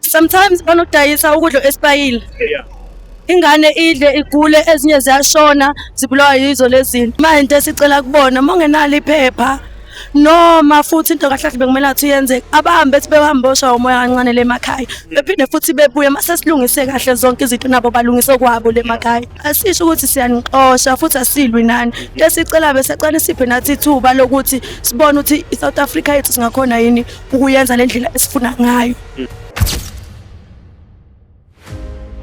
sometimes banokudayisa ukudla esipayile. Ingane idle igule ezinye ziyashona zibulawa yizo lezinto. Manje into esicela kubona mongenalo iphepha noma futhi into kahle kahle bekumele athi yenze abahambe ethi behambosha umoya kancane lemakhaya bephinde futhi bebuye mase silungise kahle zonke izinto nabo balungise kwabo lemakhaya. Asisho ukuthi siyanixosha futhi asilwi nani. Lesicela besecela siphe nathi ithuba lokuthi sibone ukuthi iSouth Africa yethu singakhona yini ukuyenza lendlela esifuna ngayo.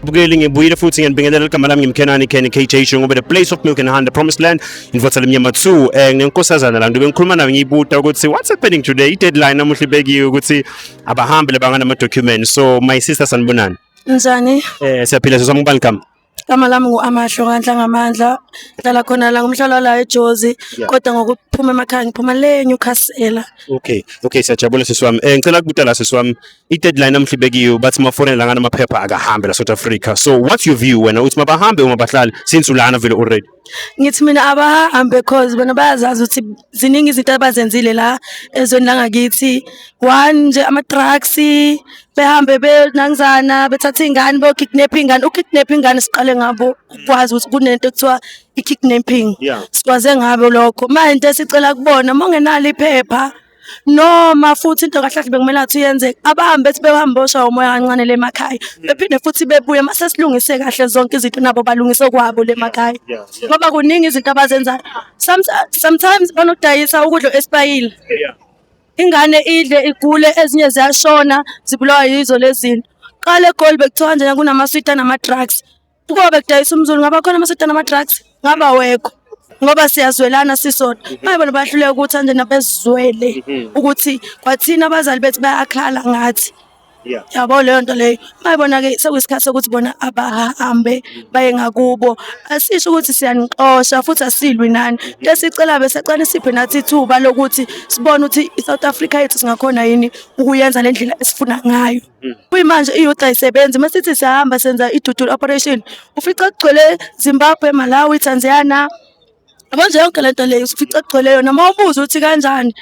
Bukeli ngibuyile futhi ngiyanibingelela igama lami ngimKhenani Kenny KJ show ngoba the place of milk and honey, the promised land in Votsala Mnyama 2 ngenkosazana la ngibe ngikhuluma nawe ngiyibuta ukuthi what's happening today. I deadline namuhla ibekiwe ukuthi abahambe labangana ama documents. So my sister sanibonani Njani? Siyaphila sisami ngubani igama? Igama lami nguAmahlo kaNhlangamandla. Ngihlala khona la ngumhlala la eJozi kodwa ngokuphuma emakhaya ngiphuma le Newcastle. Okay siyajabula sisiwami. Ngicela ukubuta la sisiwami I deadline namuhla ibekiwe bathi mafonela la ngana amaphepha akahambe la South Africa. So what's your view wena uthi mabahambe uma bahlali since ulana vele already? Ngithi mina abahambe because bona bayazazi ukuthi ziningi izinto abazenzile la ezweni langakithi. One nje ama drugs behambe benangizana bethatha ingane bokidnap ingane. Ukidnap ingane siqale ngabo ukwazi ukuthi kunento ekuthiwa ikidnapping. Sikwaze ngabo lokho. Manje into esicela kubona mongenalo iphepha noma futhi into kahle kahle bekumele athi yenze abahambe ethi behambosha umoya kancane lemakhaya bephinde futhi bebuye mase silungise kahle zonke izinto nabo balungise kwabo lemakhaya. Ngoba kuningi izinto abazenzayo. Sometimes banokudayisa ukudla esipayile. Ingane idle igule ezinye ziyashona zibulawa yizo lezinto. Qale eGoli bekuthiwa nje kunamaswita nama drugs. Ukuba bekudayisa umZulu ngaba khona amaswita nama drugs ngaba wekho. Ngoba siyazwelana sisodwa. Bayibona bahluleka ukuthi nje nabezizwele ukuthi kwathina abazali bethu bayakhala ngathi. Yabo leyo nto leyo. Bayibona ke sekuyisikhathi sokuthi bona abahambe baye ngakubo. Asisho ukuthi siyanixosha futhi asilwi nani. Lesicela besecela siphe nathi ithuba lokuthi sibone ukuthi iSouth Africa yethu singakhona yini ukuyenza lendlela esifuna ngayo. Kuyimanje iyouth ayisebenzi masithi sihamba senza iDudula operation. Ufica kugcwele Zimbabwe, Malawi, Tanzania. Abanje yonke lento leyo ufica kugcwele yona mawubuza ukuthi kanjani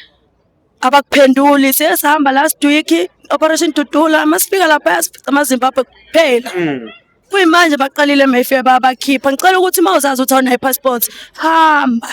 abakuphenduli. Siyahamba last week operation Dudula masifika lapha amaZimbabwe kuphela. Kuyimanje baqalile Mayfair babakhipha. Ngicela ukuthi mawuzazi ukuthi awunayo passport hamba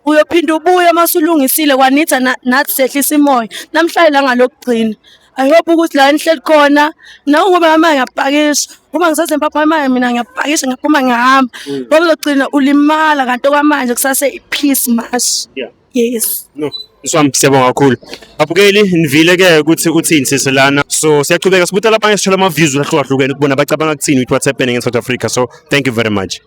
uyophinda ubuye masulungisile kwanitha nathi sehlisa imoya namhlanje la ngalokugcina. I hope ukuthi la nihleli khona nawe ngoba manje ngiyapakisha uma ngisaseZimbabwe manje mina ngiyapakisha ngaphuma ngihamba ngoba uzogcina ulimala kanti okwamanje kusase ipeace march. Yes. No. Sisiwami siyabonga kakhulu. Abukeli nivile ke ukuthi uthini siselana. So siyaqhubeka sibuta lapha ngesithola ama views ahlukahlukene ukubona bacabanga ukuthini with what's happening in South Africa. So thank you very much.